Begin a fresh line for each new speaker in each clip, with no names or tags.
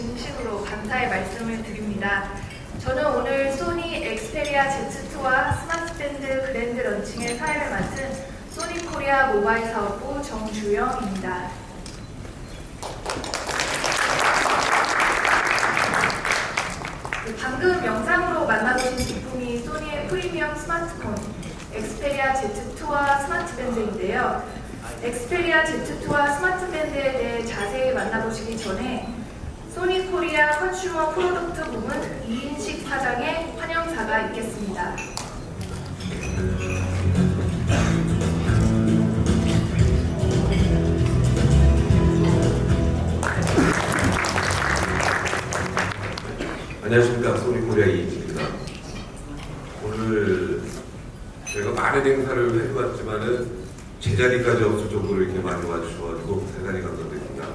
진심으로 감사의 말씀을 드립니다. 저는 오늘 소니 엑스페리아 Z2와 스마트밴드 그랜드 런칭의 사회를 맡은 소니 코리아 모바일 사업부 정주영입니다. 방금 영상으로 만나보신 제품이 소니의 프리미엄 스마트폰 엑스페리아 Z2와 스마트밴드인데요. 엑스페리아 Z2와 스마트밴드에 대해 자세히 만나보시기 전에 소니 코리아 컨슈머 프로덕트 부문 이인식 사장의 환영사가 있겠습니다.
안녕하십니까, 소니 코리아 이인식입니다. 오늘 저희가 많은 행사를 해봤지만은 제자리까지 없을 정도로 이렇게 많이 와주셔가지고 대단히 감사드립니다.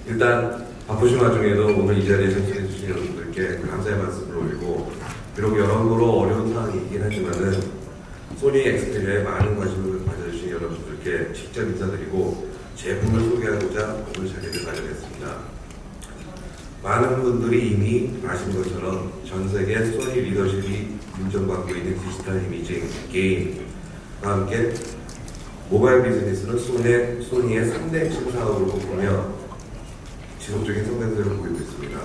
일단 바쁘신 와중에도 오늘 이 자리에 참석해주신 여러분들께 감사의 말씀을 올리고, 비록 여러모로 어려운 상황이긴 하지만은 소니 엑스페리아에 많은 관심을 가져주신 여러분들께 직접 인사드리고 제품을 소개하고자 오늘 자리를 마련했습니다. 많은 분들이 이미 아신 것처럼 전 세계 소니 리더십이 인정받고 있는 디지털 이미징, 게임과 함께 모바일 비즈니스는 소니의 3대 핵심 사업으로 꼽으며 지속적인 성장세를 보이고 있습니다.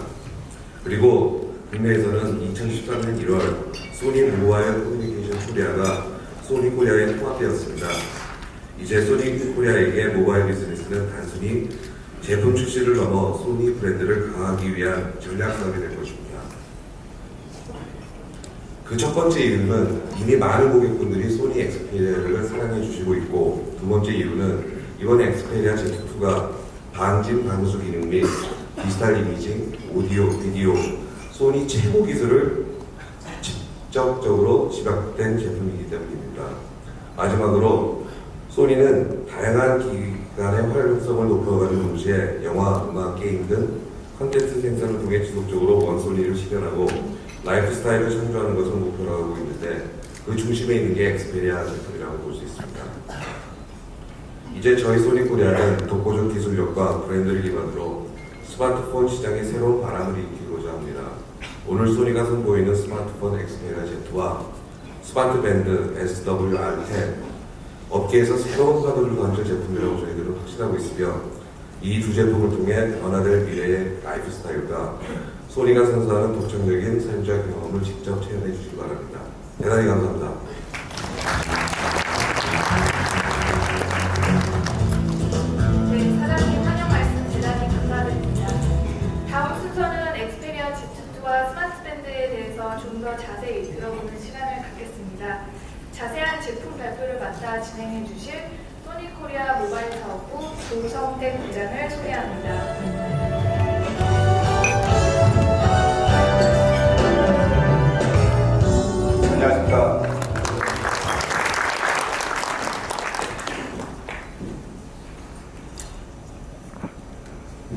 그리고 국내에서는 2013년 1월 소니 모바일 커뮤니케이션 코리아가 소니 코리아에 통합되었습니다. 이제 소니 코리아에게 모바일 비즈니스는 단순히 제품 출시를 넘어 소니 브랜드를 강화하기 위한 전략 사업이 될 것입니다. 그 첫 번째 이유는 이미 많은 고객분들이 소니 엑스페리아를 사랑해 주시고 있고, 두 번째 이유는 이번 엑스페리아 Z2가 방진 방수 기능 및 디지털 이미징, 오디오, 비디오, 소니 최고 기술을 직접적으로 집약된 제품이기 때문입니다. 마지막으로 소니는 다양한 기관의 활용성을 높여가는 동시에 영화, 음악, 게임 등 콘텐츠 생산을 통해 지속적으로 원소니를 실현하고 라이프 스타일을 창조하는 것을 목표로 하고 있는데, 그 중심에 있는 게 엑스페리아 제품이라고 볼 수 있습니다. 이제 저희 소니 코리아는 독보적 기술력과 브랜드를 기반으로 스마트폰 시장에 새로운 바람을 일으키고자 합니다. 오늘 소니가 선보이는 스마트폰 엑스페리아 Z2와 스마트 밴드 SWR10, 업계에서 새로운 파도를 던질 제품이라고 저희들은 확신하고 있으며, 이 두 제품을 통해 변화될 미래의 라이프 스타일과 소니가 선사하는 독창적인 삶과 경험을 직접 체험해 주시기 바랍니다. 대단히 감사합니다.
네, 사장님 환영 말씀 대단히 감사드립니다. 다음 순서는 엑스페리아 Z2와 스마트밴드에 대해서 좀 더 자세히 들어보는 시간을 갖겠습니다. 자세한 제품 발표를 맡아 진행해 주실 소니 코리아 모바일 사업부 조성택 부장을 소개합니다.
안녕하십니까.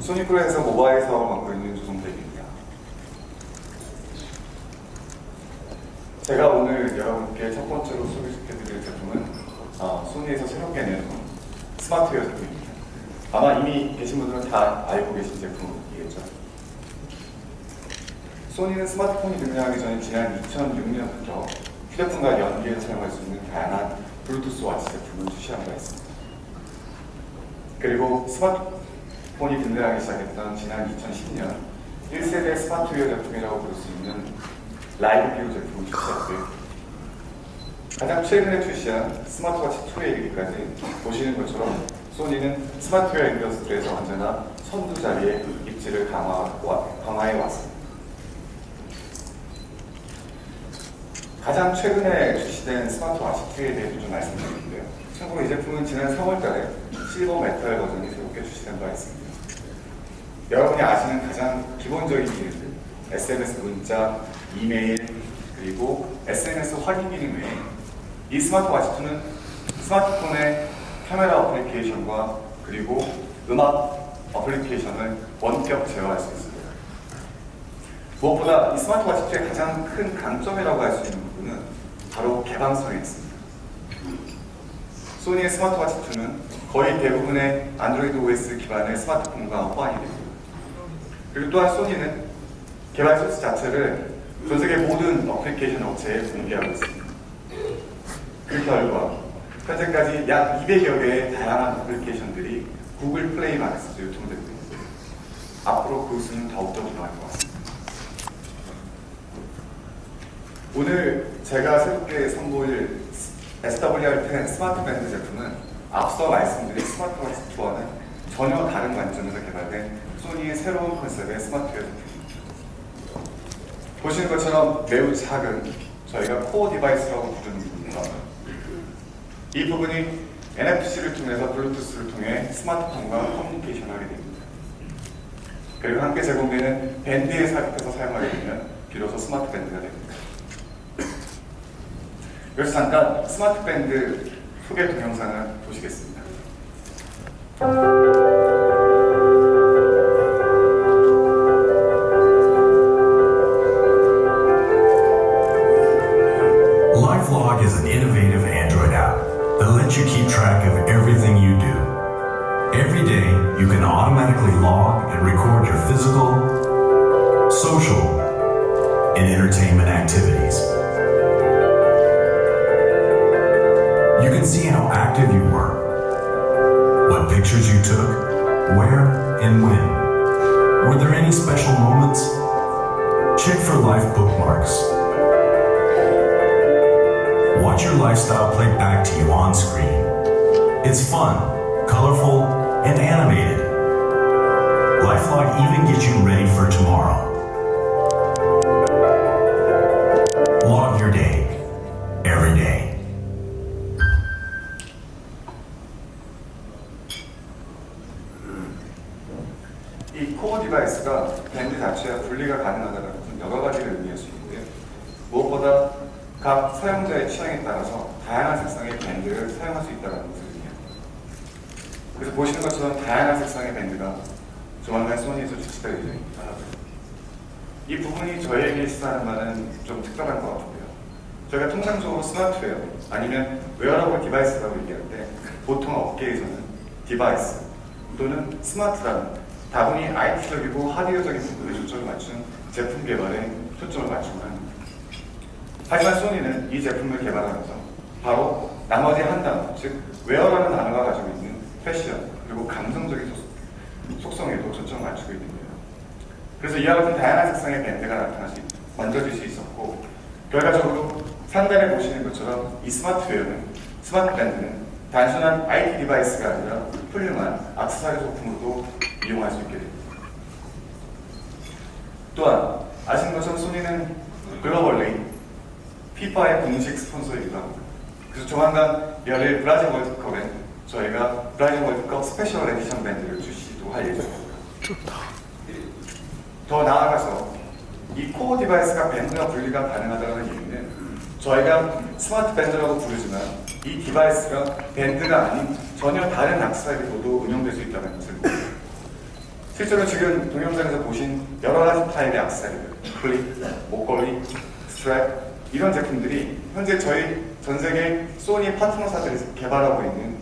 소니 코리아에서 모바일 사업을 맡고 있는 조성택입니다. 제가 오늘 여러분께 첫 번째로 소개시켜드릴 제품은 소니에서 새롭게 낸 스마트웨어 제품입니다. 아마 이미 계신 분들은 다 알고 계신 제품이겠죠. 소니는 스마트폰이 등장하기 전에 지난 2006년부터 휴대폰과 연계해서 사용할 수 있는 다양한 블루투스 와치 제품을 출시한 바 있습니다. 그리고 스마트폰이 등장하기 시작했던 지난 2010년 1세대 스마트웨어 제품이라고 부를 수 있는 라이브 뷰 제품을 출시했고요. 가장 최근에 출시한 스마트워치 2에 이르기까지 보시는 것처럼 소니는 스마트웨어 인더스트리에서 언제나 선두 자리에 입지를 강화해 왔습니다. 가장 최근에 출시된 스마트워치 2에 대해서 좀 말씀드리는데요. 참고로 이 제품은 지난 3월달에 실버 메탈 버전이 새롭게 출시된 바 있습니다. 여러분이 아시는 가장 기본적인 기능들, SMS 문자, 이메일, 그리고 SNS 확인 기능 외에 이 스마트워치 2는 스마트폰의 카메라 어플리케이션과 그리고 음악 어플리케이션을 원격 제어할 수 있습니다. 무엇보다 이 스마트워치 2의 가장 큰 강점이라고 할 수 있는 부분은 바로 개방성에 있습니다. 소니의 스마트워치 2는 거의 대부분의 안드로이드 OS 기반의 스마트폰과 호환이 됩니다. 그리고 또한 소니는 개발 소스 자체를 전 세계 모든 어플리케이션 업체에 공개하고 있습니다. 그 결과 현재까지 약 200여 개의 다양한 어플리케이션들이 구글 플레이 마켓에서 유통되고 있습니다. 앞으로 그 수는 더욱더 늘어날 것 같습니다. 오늘 제가 새롭게 선보일 SWR10 스마트 밴드 제품은 앞서 말씀드린 스마트워치 2와는 전혀 다른 관점에서 개발된 소니의 새로운 컨셉의 스마트웨어 제품입니다. 보시는 것처럼 매우 작은 저희가 코어 디바이스라고 부르는 부분입니다. 이 부분이 NFC를 통해서 블루투스를 통해 스마트폰과 커뮤니케이션을 하게 됩니다. 그리고 함께 제공되는 밴드에 삽입해서 사용하게 되면 비로소 스마트 밴드가 됩니다. 그래서 잠깐 스마트 밴드 소개 동영상을 보시겠습니다.
LifeLog is an innovative Android app that lets you keep track of everything you do. Every day, you can automatically log and record your physical, social, and entertainment activities. You can see how active you were, what pictures you took, where and when. Were there any special moments? Check for life bookmarks. Watch your lifestyle play back to you on screen. It's fun, colorful, and animated. LifeLog even gets you ready for tomorrow. Log your day, every day.
이 코어 디바이스가 밴드 자체와 분리가 가능하다는 것은 여러 가지를 의미할 수 있는데요. 무엇보다 각 사용자의 취향에 따라서 다양한 색상의 밴드를 사용할 수 있다는 것을 의미합니다. 그래서 보시는 것처럼 다양한 색상의 밴드가 조만간 소니에서 출시될 예정입니다. 이 부분이 저희에게 시사하는 바는 좀 특별한 것 같은데요. 저희가 통상적으로 스마트웨어 아니면 웨어러블 디바이스라고 얘기할 때 보통 업계에서는 디바이스 또는 스마트라는 다분히 IT적이고 하드웨어적인 부분에 초점을 맞춘 제품 개발에 초점을 맞추고 합니다. 하지만 소니는 이 제품을 개발하면서 바로 나머지 한 단어, 즉 웨어라는 단어가 가지고 있는 패션 그리고 감성적인 속성에도 초점을 맞추고 있는 거예요. 그래서 이와 같은 다양한 색상의 밴드가 만들어질 수 있었고 결과적으로 상단에 보시는 것처럼 이 스마트웨어는 스마트 밴드는 단순한 IT 디바이스가 아니라 훌륭한 액세서리 소품으로도 이용할 수 있게 됩니다. 또한 아시는 것처럼 소니는 글로벌리 피파의 공식 스폰서이기도 합니다. 그래서 조만간 열릴 브라질 월드컵엔 저희가 브라질 월드컵 스페셜 에디션 밴드를 출시도 할 예정입니다. 더 나아가서 이 코어 디바이스가 밴드와 분리가 가능하다는 이유는 저희가 스마트 밴드라고 부르지만 이 디바이스가 밴드가 아닌 전혀 다른 액세서리로도 응용될 수 있다는 것을 봅니다. 실제로 지금 동영상에서 보신 여러 가지 타입의 액세서리들, 클립, 목걸이, 스트랩 이런 제품들이 현재 저희 전 세계 소니 파트너사들이 개발하고 있는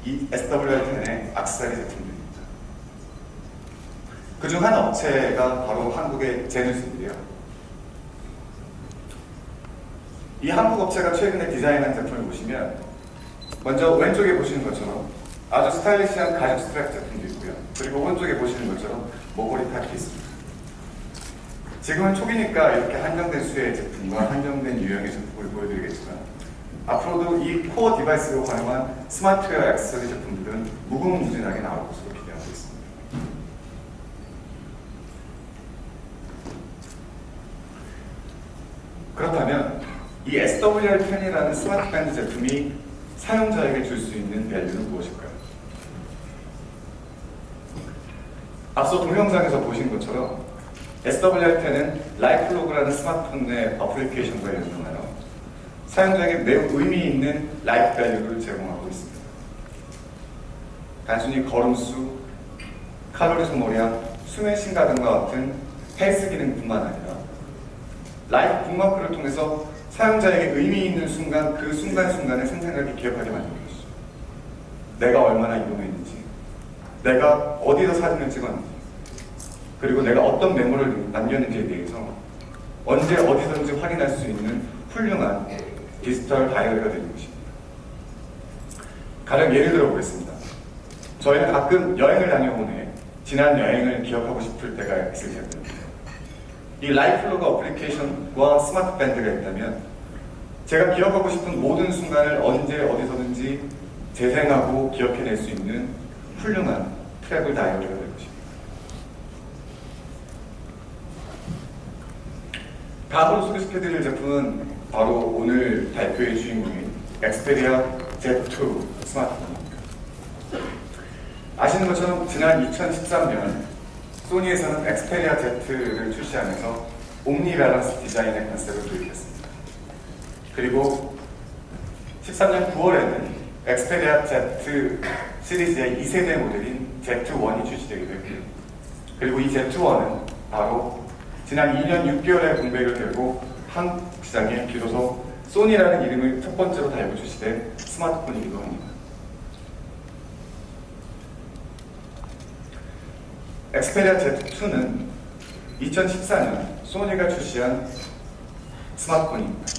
이 SWR10의 액세서리 제품들입니다. 그중 한 업체가 바로 한국의 제누스인데요. 이 한국 업체가 최근에 디자인한 제품을 보시면 먼저 왼쪽에 보시는 것처럼 아주 스타일리시한 가죽 스트랩 제품도 있고요. 그리고 오른쪽에 보시는 것처럼 목걸이 타입도 있습니다. 지금은 초기니까 이렇게 한정된 수의 제품과 한정된 유형의 제품을 보여드리겠지만 앞으로도 이 코어 디바이스로 활용한 스마트웨어 액세서리 제품들은 무궁무진하게 나올 것으로 기대하고 있습니다. 그렇다면 이 SWR10이라는 스마트 밴드 제품이 사용자에게 줄 수 있는 밸류는 무엇일까요? 앞서 동영상에서 보신 것처럼 SWR10은 라이플로그라는 스마트폰의 어플리케이션과 연동하여 사용자에게 매우 의미 있는 라이프 밸류를 제공하고 있습니다. 단순히 걸음수, 칼로리 소모량, 수면 심가 등과 같은 헬스 기능뿐만 아니라 라이프 북마크를 통해서 사용자에게 의미 있는 순간, 그 순간순간의 생생하게 기억하게 만드는 것이죠. 내가 얼마나 이동했는지, 내가 어디서 사진을 찍었는지, 그리고 내가 어떤 메모를 남겼는지에 대해서 언제 어디서든지 확인할 수 있는 훌륭한 디지털 다이어리가 되는 것입니다. 가령 예를 들어 보겠습니다. 저희는 가끔 여행을 다녀온 후에 지난 여행을 기억하고 싶을 때가 있을 텐데요. 이 라이플로그 어플리케이션과 스마트 밴드가 있다면 제가 기억하고 싶은 모든 순간을 언제 어디서든지 재생하고 기억해낼 수 있는 훌륭한 트래블 다이어리가 될 것입니다. 다음으로 소개시켜드릴 제품은 바로 오늘 발표의 주인공인 엑스페리아 Z2 스마트폰입니다. 아시는 것처럼 지난 2013년 소니에서는 엑스페리아 Z를 출시하면서 옴니 밸런스 디자인의 컨셉을 도입했습니다. 그리고 13년 9월에는 엑스페리아 Z 시리즈의 2세대 모델인 Z1이 출시되기도 했고요. 그리고 이 Z1은 바로 지난 2년 6개월의 공백을 결고 한국 시장에 비로소 소니라는 이름을 첫 번째로 달고 출시된 스마트폰이기도 합니다. 엑스페리아 Z2는 2014년 소니가 출시한 스마트폰입니다.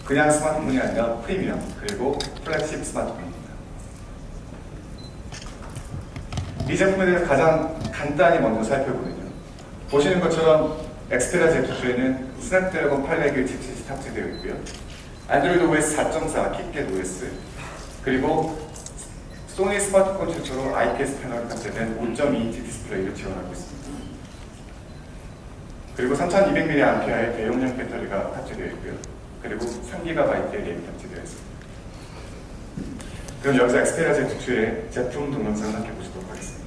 그냥 스마트폰이 아니라 프리미엄 그리고 플래그십 스마트폰입니다. 이 제품에 대해서 가장 간단히 먼저 살펴보면요. 보시는 것처럼 엑스페리아 Z2에는 스냅드래곤 801 칩셋이 탑재되어 있고요. 안드로이드 OS 4.4 킥겟 OS 그리고 소니 스마트폰 최초로 IPS 패널이 탑재된 5.2인치 디스플레이를 지원하고 있습니다. 그리고 3200mAh의 대용량 배터리가 탑재되어 있고요. 그리고 3GB의 램이 탑재되어 있습니다. 그럼 여기서 엑스페리아 Z2의 제품 동영상을 함께 보시도록 하겠습니다.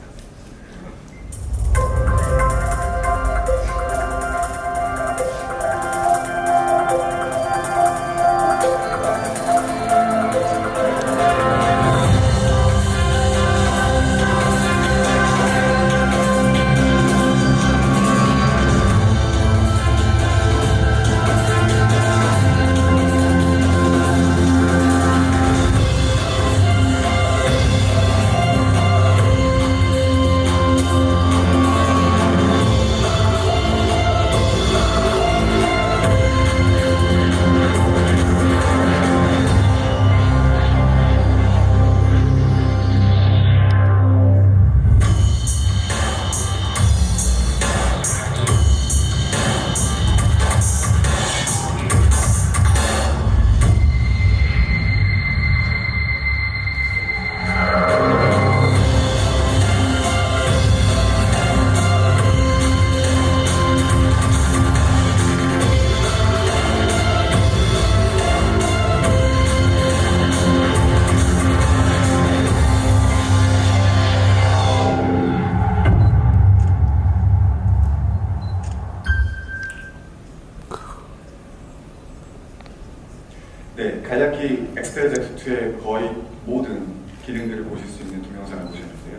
네, 간략히 엑스페리아 Z2의 거의 모든 기능들을 보실 수 있는 동영상을 보셨는데요.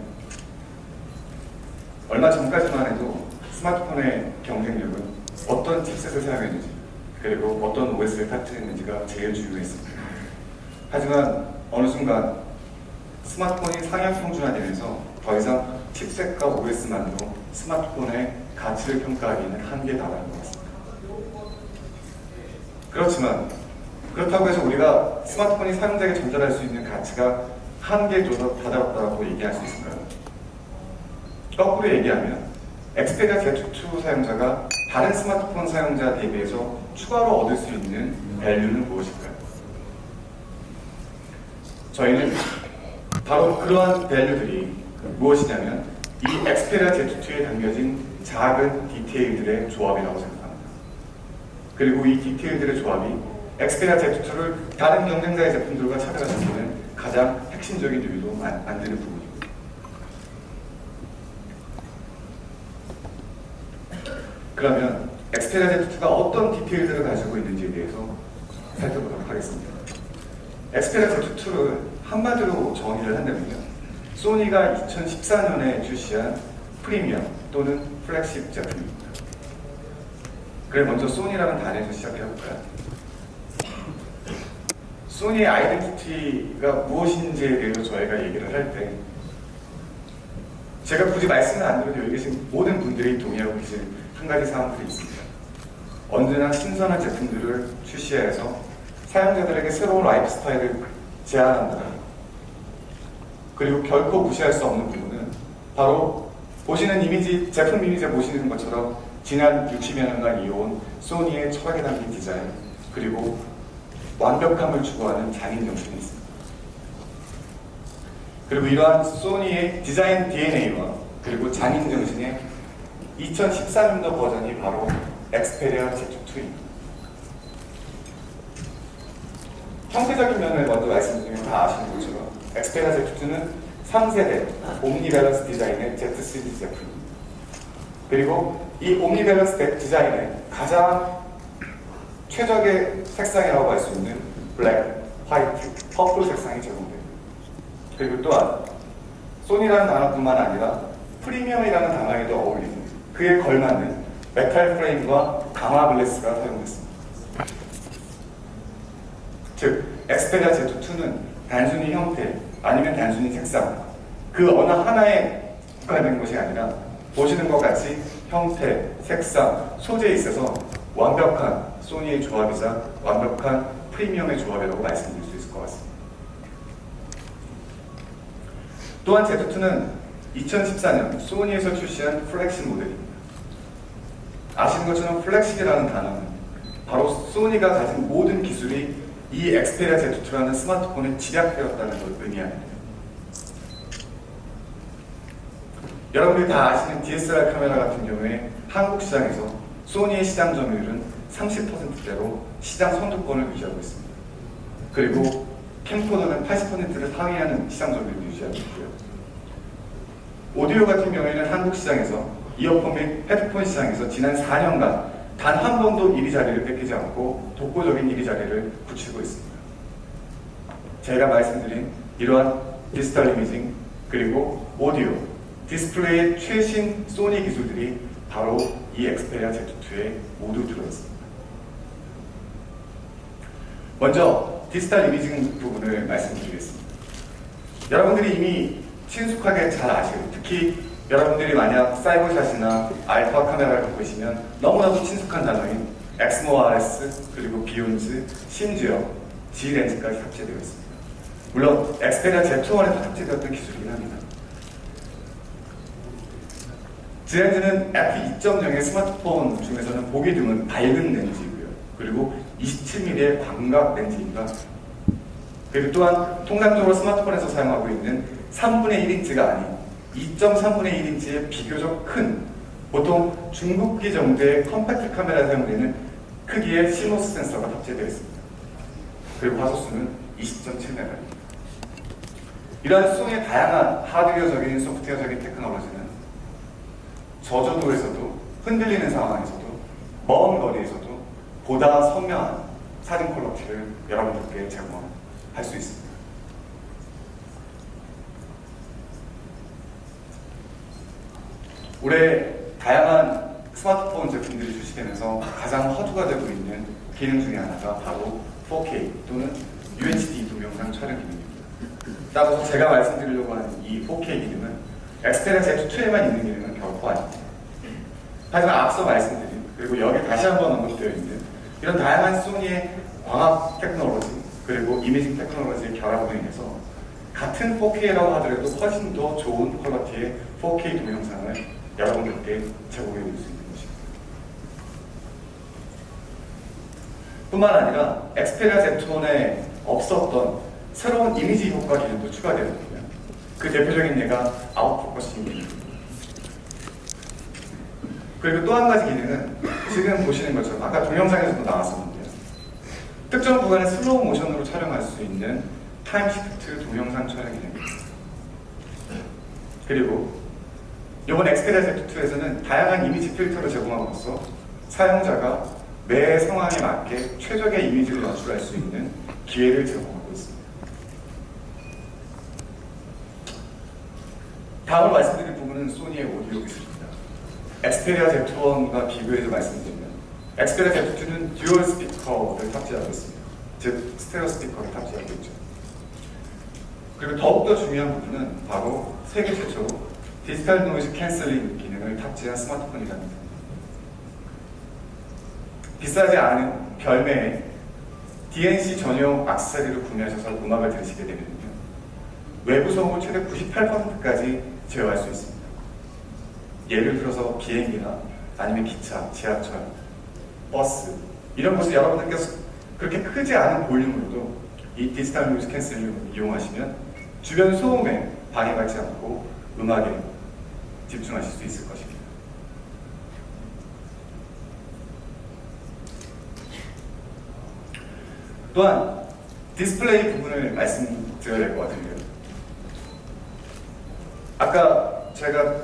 얼마 전까지만 해도 스마트폰의 경쟁력은 어떤 칩셋을 사용했는지 그리고 어떤 OS를 탑재했는지가 제일 중요했습니다. 하지만 어느 순간 스마트폰이 상향 평준화되면서 더 이상 칩셋과 OS만으로 스마트폰의 가치를 평가하기는 한계에 달하는 것 같습니다. 그렇지만 그렇다고 해서 우리가 스마트폰이 사용자에게 전달할 수 있는 가치가 한계에 다다랐다고 얘기할 수 있을까요? 거꾸로 얘기하면 엑스페리아 Z2 사용자가 다른 스마트폰 사용자 대비해서 추가로 얻을 수 있는 밸류는 무엇일까요? 저희는 바로 그러한 밸류들이 무엇이냐면 이 엑스페리아 Z2에 담겨진 작은 디테일들의 조합이라고 생각합니다. 그리고 이 디테일들의 조합이 엑스페리아 Z2를 다른 경쟁자의 제품들과 차별할 수 있는 가장 핵심적인 요인으로 만드는 부분입니다. 그러면 엑스페리아 Z2가 어떤 디테일들을 가지고 있는지에 대해서 살펴보도록 하겠습니다. 엑스페리아 Z2를 한마디로 정의를 한다면요. 소니가 2014년에 출시한 프리미엄 또는 플래그십 제품입니다. 그래 먼저 소니라는 단어에서 시작해볼까요? 소니의 아이덴티티가 무엇인지에 대해서 저희가 얘기를 할 때 제가 굳이 말씀을 안 드려도 여기 계신 모든 분들이 동의하고 계신 한 가지 사항들이 있습니다. 언제나 신선한 제품들을 출시해서 사용자들에게 새로운 라이프 스타일을 제안한다. 그리고 결코 무시할 수 없는 부분은 바로 보시는 이미지, 제품 이미지에 보시는 것처럼 지난 60여 년간 이어온 소니의 철학에 담긴 디자인, 그리고 완벽함을 추구하는 장인 정신이 있습니다. 그리고 이러한 소니의 디자인 DNA와 그리고 장인 정신의 2014년도 버전이 바로 엑스페리아 Z2입니다. 형태적인 면을 먼저 말씀드리면 다 아시는 것처럼 엑스페리아 Z2는 3세대 옴니밸런스 디자인의 Z 시리즈 제품입니다. 그리고 이 옴니밸런스 디자인의 가장 최적의 색상이라고 할 수 있는 블랙, 화이트, 퍼플 색상이 제공됩니다. 그리고 또한 소니라는 단어뿐만 아니라 프리미엄이라는 단어에도 어울리는 그에 걸맞는 메탈 프레임과 강화 글래스가 사용됐습니다. 즉, 엑스페리아 Z2는 단순히 형태 아니면 단순히 색상 그 어느 하나에 국한된 것이 아니라 보시는 것 같이 형태, 색상, 소재에 있어서 완벽한 소니의 조합이자 완벽한 프리미엄의 조합이라고 말씀드릴 수 있을 것 같습니다. 또한 Z2는 2014년 소니에서 출시한 플렉식 모델입니다. 아시는 것처럼 플렉식이라는 단어는 바로 소니가 가진 모든 기술이 이 엑스페리아 Z2라는 스마트폰에 집약되었다는 걸 의미합니다. 여러분들이 다 아시는 DSLR 카메라 같은 경우에 한국 시장에서 소니의 시장 점유율은 30%대로 시장 선두권을 유지하고 있습니다. 그리고 캠코더는 80%를 상회하는 시장 점유율을 유지하고 있고요. 오디오 같은 경우에는 한국 시장에서 이어폰 및 헤드폰 시장에서 지난 4년간 단 한 번도 1위 자리를 뺏기지 않고 독보적인 1위 자리를 굳히고 있습니다. 제가 말씀드린 이러한 디지털 이미징 그리고 오디오, 디스플레이의 최신 소니 기술들이 바로 이 엑스페리아 Z2에 모두 들어있습니다. 먼저 디지털 이미징 부분을 말씀드리겠습니다. 여러분들이 이미 친숙하게 잘 아시고 특히 여러분들이 만약 사이버샷이나 알파 카메라를 보시면 너무나도 친숙한 단어인 엑스모RS 그리고 비욘즈 심지어 G렌즈까지 탑재되어 있습니다. 물론 엑스페리아 Z1에도 탑재되었던 기술이긴 합니다. G렌즈는 애플 2.0의 스마트폰 중에서는 보기 드문 밝은 렌즈이고요. 그리고 27mm의 광각 렌즈입니다. 그리고 또한 통상적으로 스마트폰에서 사용하고 있는 3분의 1인치가 아닌 2.3분의 1인치의 비교적 큰 보통 중국기 정도의 컴팩트 카메라에 사용되는 크기의 시모스 센서가 탑재되어 있습니다. 그리고 화소수는 20.7메가입니다. 이러한 소니의 다양한 하드웨어적인 소프트웨어적인 테크놀로지는 저조도에서도 흔들리는 상황에서도 먼 거리에서도 보다 선명한 사진 퀄리티를 여러분들께 제공할 수 있습니다. 올해 다양한 스마트폰 제품들이 출시되면서 가장 화두가 되고 있는 기능 중에 하나가 바로 4K 또는 UHD 동영상 촬영 기능입니다. 따라서 제가 말씀드리려고 하는 이 4K 기능은 엑스페리아 Z2에만 있는 기능은 결코 아닙니다. 하지만 앞서 말씀드린 그리고 여기 다시 한번 언급되어 있는 이런 다양한 소니의 광학 테크놀로지 그리고 이미징 테크놀로지의 결합으로 인해서 같은 4K라고 하더라도 훨씬 더 좋은 퀄리티의 4K 동영상을 여러분들께 제공해 드릴 수 있는 것입니다. 뿐만 아니라 엑스페리아 Z1에 없었던 새로운 이미지 효과 기능도 추가되었고요. 그 대표적인 예가 아웃포커싱 기능입니다. 그리고 또 한 가지 기능은 지금 보시는 것처럼 아까 동영상에서도 나왔었는데요. 특정 구간을 슬로우 모션으로 촬영할 수 있는 타임 시프트 동영상 촬영 기능입니다. 그리고 이번 엑스페리아 Z2에서는 다양한 이미지 필터를 제공함으로써 사용자가 매 상황에 맞게 최적의 이미지를 연출할 수 있는 기회를 제공하고 있습니다. 다음으로 말씀드릴 부분은 소니의 오디오 기술입니다. 엑스페리아 Z1과 비교해서 말씀드리면 엑스페리아 Z2는 듀얼 스피커를 탑재하고 있습니다. 즉 스테레오 스피커를 탑재하고 있죠. 그리고 더욱더 중요한 부분은 바로 세계 최초로 디지털 노이즈 캔슬링 기능을 탑재한 스마트폰이랍니다. 비싸지 않은 별매의 DNC 전용 액세서리를 구매하셔서 음악을 들으시게 되면요, 외부 소음을 최대 98%까지 제어할 수 있습니다. 예를 들어서 비행기나 아니면 기차, 지하철, 버스 이런 곳에 여러분들께서 그렇게 크지 않은 볼륨으로도 이 디지털 노이즈 캔슬링을 이용하시면 주변 소음에 방해받지 않고 음악에 집중하실 수 있을 것입니다. 또한 디스플레이 부분을 말씀드려야 될 것 같은데요. 아까 제가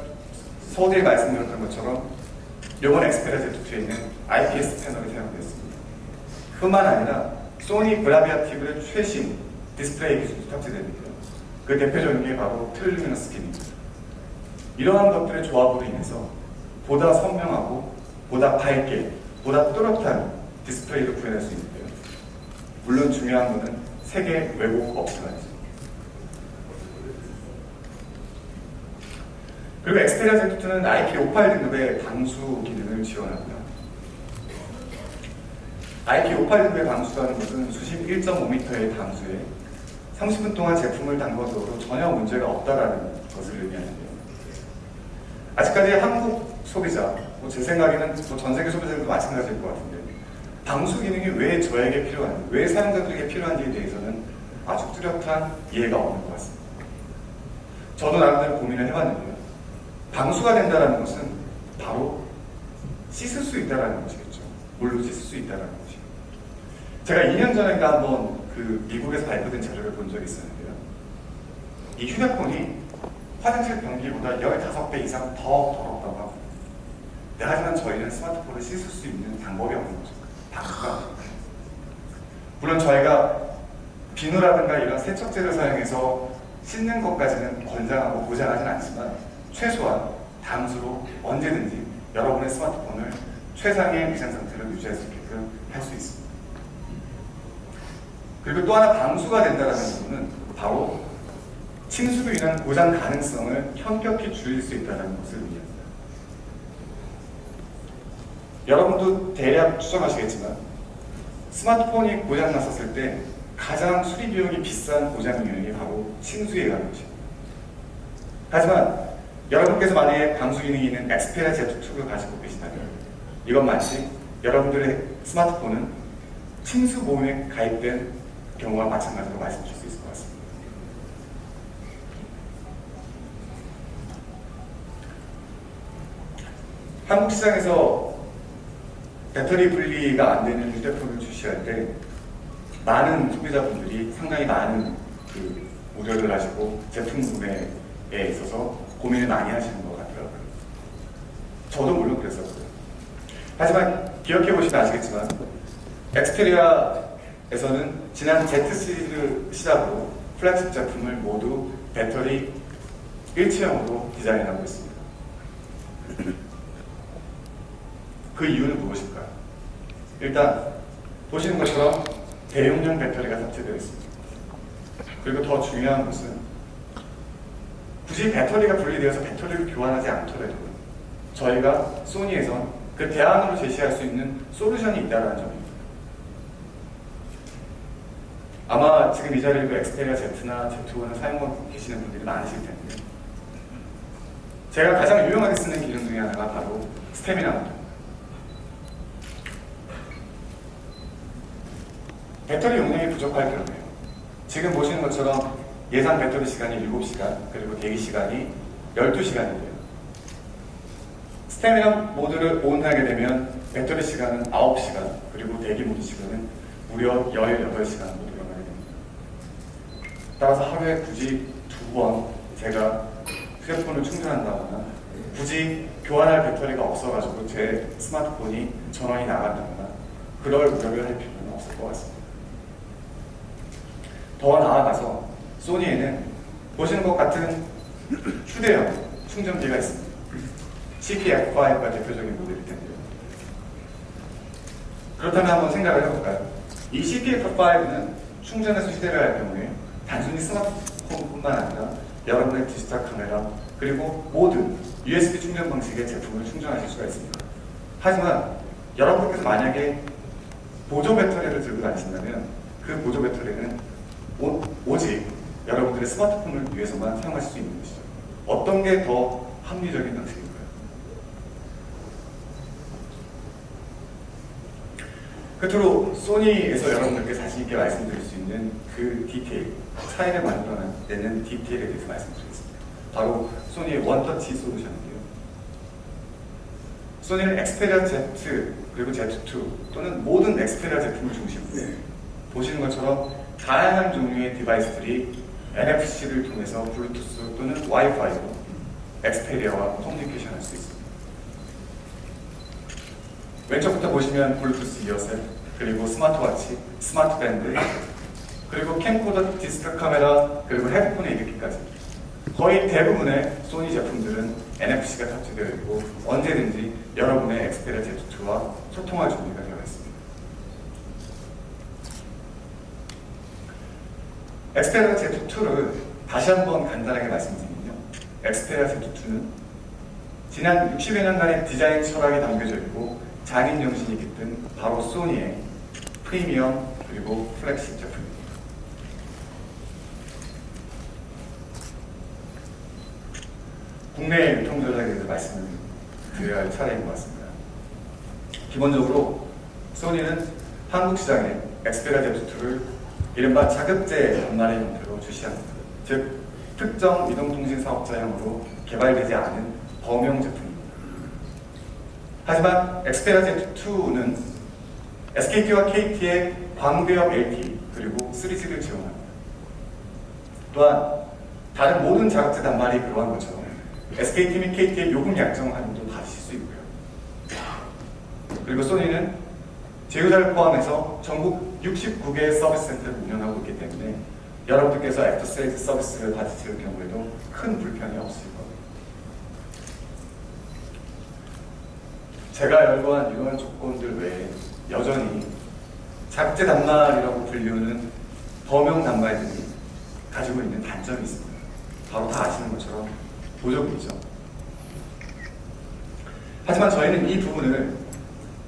서두에 말씀드렸던 것처럼 이번 엑스페리아 Z2에 있는 IPS 패널이 사용되었습니다. 뿐만 아니라 소니 브라비아 TV의 최신 디스플레이 기술이 탑재됩니다. 그 대표적인 게 바로 트릴루미너스 기능입니다. 이러한 것들의 조합으로 인해서 보다 선명하고 보다 밝게 보다 또렷한 디스플레이를 구현할 수 있는데요. 물론 중요한 것은 세계 왜곡 없음을 있습니다. 그리고 엑스페리아 Z2는 IP58 등급의 방수 기능을 지원하고요. IP58 등급의 방수라는 것은 수심 1.5m의 방수에 30분 동안 제품을 담궈둬도 전혀 문제가 없다라는 것을 의미하는데요. 아직까지 한국 소비자, 제 생각에는 전 세계 소비자들도 마찬가지일 것 같은데, 방수 기능이 왜 저에게 필요한지, 왜 사용자들에게 필요한지에 대해서는 아주 뚜렷한 이해가 없는 것 같습니다. 저도 나름대로 고민을 해봤는데요. 방수가 된다는 것은 바로 씻을 수 있다는 것이겠죠. 물로 씻을 수 있다는 것이. 제가 2년 전인가 한번 그 미국에서 발표된 자료를 본 적이 있었는데요. 이 휴대폰이 화장실 변기보다 15배 이상 더 더럽다고 합니다. 네, 하지만 저희는 스마트폰을 씻을 수 있는 방법이 없는 거죠. 방수가. 물론 저희가 비누라든가 이런 세척제를 사용해서 씻는 것까지는 권장하고 보장하진 않지만 최소한 담수로 언제든지 여러분의 스마트폰을 최상의 위생 상태를 유지할 수 있게끔 할 수 있습니다. 그리고 또 하나 방수가 된다는 부분은 바로 침수로 인한 고장 가능성을 현격히 줄일 수 있다는 것을 의미합니다. 여러분도 대략 추정하시겠지만 스마트폰이 고장 났었을 때 가장 수리 비용이 비싼 고장 요인이 바로 침수에 의한 것입니다. 하지만 여러분께서 만약에 방수 기능이 있는 엑스페리아 Z2를 가지고 계시다면 이건 마치 여러분들의 스마트폰은 침수 보험에 가입된 경우와 마찬가지로 말씀드릴 수 있을 것 같습니다. 한국 시장에서 배터리 분리가 안 되는 휴대폰을 출시할 때 많은 소비자분들이 상당히 많은 그 우려를 가지고 제품 구매에 있어서 고민을 많이 하시는 것 같더라고요. 저도 물론 그랬었고요. 하지만 기억해 보시면 아시겠지만 엑스페리아에서는 지난 Z 시리즈를 시작으로 플래그십 제품을 모두 배터리 일체형으로 디자인하고 있습니다. 그 이유는 무엇일까요? 일단 보시는 것처럼 대용량 배터리가 탑재되어 있습니다. 그리고 더 중요한 것은 굳이 배터리가 분리되어서 배터리를 교환하지 않더라도 저희가 소니에선 그 대안으로 제시할 수 있는 솔루션이 있다는 점입니다. 아마 지금 이 자리에 엑스페리아 Z나 Z1을 사용하고 계시는 분들이 많으실 텐데 제가 가장 유용하게 쓰는 기능 중에 하나가 바로 스태미나입니다. 배터리 용량이 부족할 경우에요. 지금 보시는 것처럼 예상 배터리 시간이 7시간, 그리고 대기 시간이 12시간인데요. 스태미나 모드를 ON하게 되면 배터리 시간은 9시간, 그리고 대기 모드 시간은 무려 18시간으로 늘어나게 됩니다. 따라서 하루에 굳이 2번 제가 휴대폰을 충전한다거나 굳이 교환할 배터리가 없어가지고 제 스마트폰이 전원이 나간다거나 그럴 우려를 할 필요는 없을 것 같습니다. 더 나아가서 소니에는 보시는 것 같은 휴대용 충전기가 있습니다. CPF5가 대표적인 모델일 텐데요. 그렇다면 한번 생각을 해볼까요? 이 CPF5는 충전해서 휴대를 할 경우에 단순히 스마트폰뿐만 아니라 여러분의 디지털 카메라, 그리고 모든 USB 충전 방식의 제품을 충전하실 수가 있습니다. 하지만 여러분께서 만약에 보조 배터리를 들고 다니신다면 그 보조 배터리는 오직 여러분들의 스마트폰을 위해서만 사용하실 수 있는 것이죠. 어떤 게 더 합리적인 방식인가요? 끝으로 소니에서 여러분들께 자신 있게 말씀드릴 수 있는 그 디테일, 차이를 만들어내는 디테일에 대해서 말씀드리겠습니다. 바로 소니의 원터치 솔루션인데요. 소니는 엑스페리아 Z 그리고 Z2 또는 모든 엑스페리아 제품을 중심으로 보시는 것처럼 다양한 종류의 디바이스들이 NFC를 통해서 블루투스 또는 와이파이로 엑스페리아와 커뮤니케이션 할 수 있습니다. 왼쪽부터 보시면 블루투스 이어셋, 그리고 스마트워치, 스마트밴드, 그리고 캠코더, 디스크 카메라, 그리고 헤드폰에 이르기까지 거의 대부분의 소니 제품들은 NFC가 탑재되어 있고 언제든지 여러분의 엑스페리아 Z2와 소통할 준비가 되어 있습니다. 엑스페리아 Z2를 다시 한번 간단하게 말씀드리면요. 엑스페리아 Z2는 지난 60여 년간의 디자인 철학이 담겨져 있고 장인 정신이 깃든 바로 소니의 프리미엄 그리고 플렉십 제품입니다. 국내 유통 전략에 대해서 말씀을 드려야 할 차례인 것 같습니다. 기본적으로 소니는 한국 시장에 엑스페리아 Z2를 이른바 자급제 단말의 형태로 출시합니다. 즉, 특정 이동통신 사업자형으로 개발되지 않은 범용 제품입니다. 하지만 엑스페리아 Z2는 SKT와 KT의 광배역 LTE 그리고 3G를 지원합니다. 또한 다른 모든 자급제 단말이 그러한 것처럼 SKT 및 KT의 요금 약정 할인도 받으실 수 있고요. 그리고 소니는 제휴자를 포함해서 전국 69개의 서비스 센터를 운영하고 있기 때문에 여러분들께서 애프터세일즈 서비스를 받으실 경우에도 큰 불편이 없을 겁니다. 제가 열거한 이러한 조건들 외에 여전히 자급제 단말이라고 불리우는 범용 단말들이 가지고 있는 단점이 있습니다. 바로 다 아시는 것처럼 보조금이죠. 하지만 저희는 이 부분을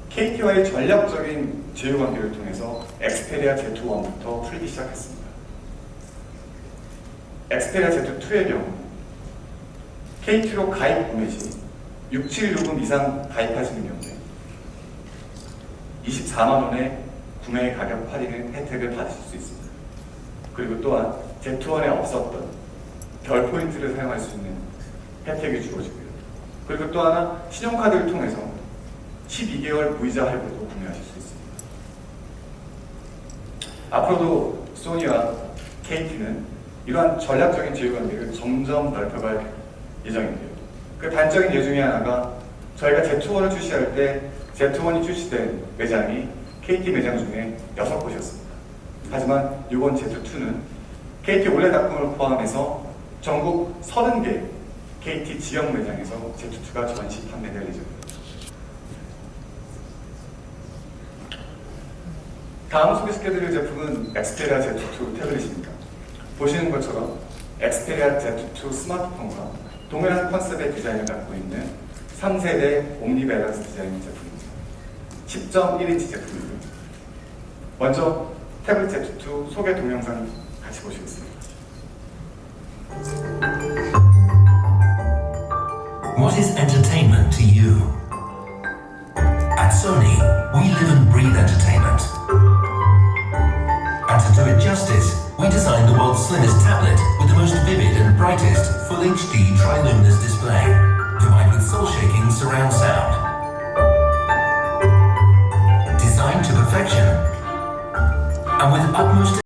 KT와의 전략적인 제휴 관계를 통해서 엑스페리아 Z1부터 풀기 시작했습니다. 엑스페리아 Z2의 경우 KT로 가입 구매 시 67요금 이상 가입하시는 경우에 24만원의 구매 가격 할인 혜택을 받으실 수 있습니다. 그리고 또한 Z1에 없었던 별 포인트를 사용할 수 있는 혜택이 주어지고요. 그리고 또 하나 신용카드를 통해서 12개월 무이자 할부도 구매하실 수 있습니다. 앞으로도 소니와 KT는 이러한 전략적인 제휴 관계를 점점 넓혀갈 예정인데요. 그 단적인 예 중에 하나가 저희가 Z1을 출시할 때 Z1이 출시된 매장이 KT 매장 중에 6곳이었습니다. 하지만 이번 Z2는 KT 올레닷컴을 포함해서 전국 30개 KT 지역 매장에서 Z2가 전시 판매될 예정입니다. 다음 소개시켜드릴 제품은 엑스페리아 Z2 태블릿입니다. 보시는 것처럼 엑스페리아 Z2 스마트폰과 동일한 컨셉의 디자인을 갖고 있는 3세대 옴니 밸런스 디자인 제품입니다. 10.1인치 제품이고요. 먼저 태블릿 Z2 소개 동영상 같이 보시겠습니다.
What is entertainment to you? At Sony, we live and breathe entertainment. And to do it justice, we designed the world's slimmest tablet with the most vivid and brightest Full HD tri-luminous display, combined with soul-shaking surround sound. Designed to perfection, and with utmost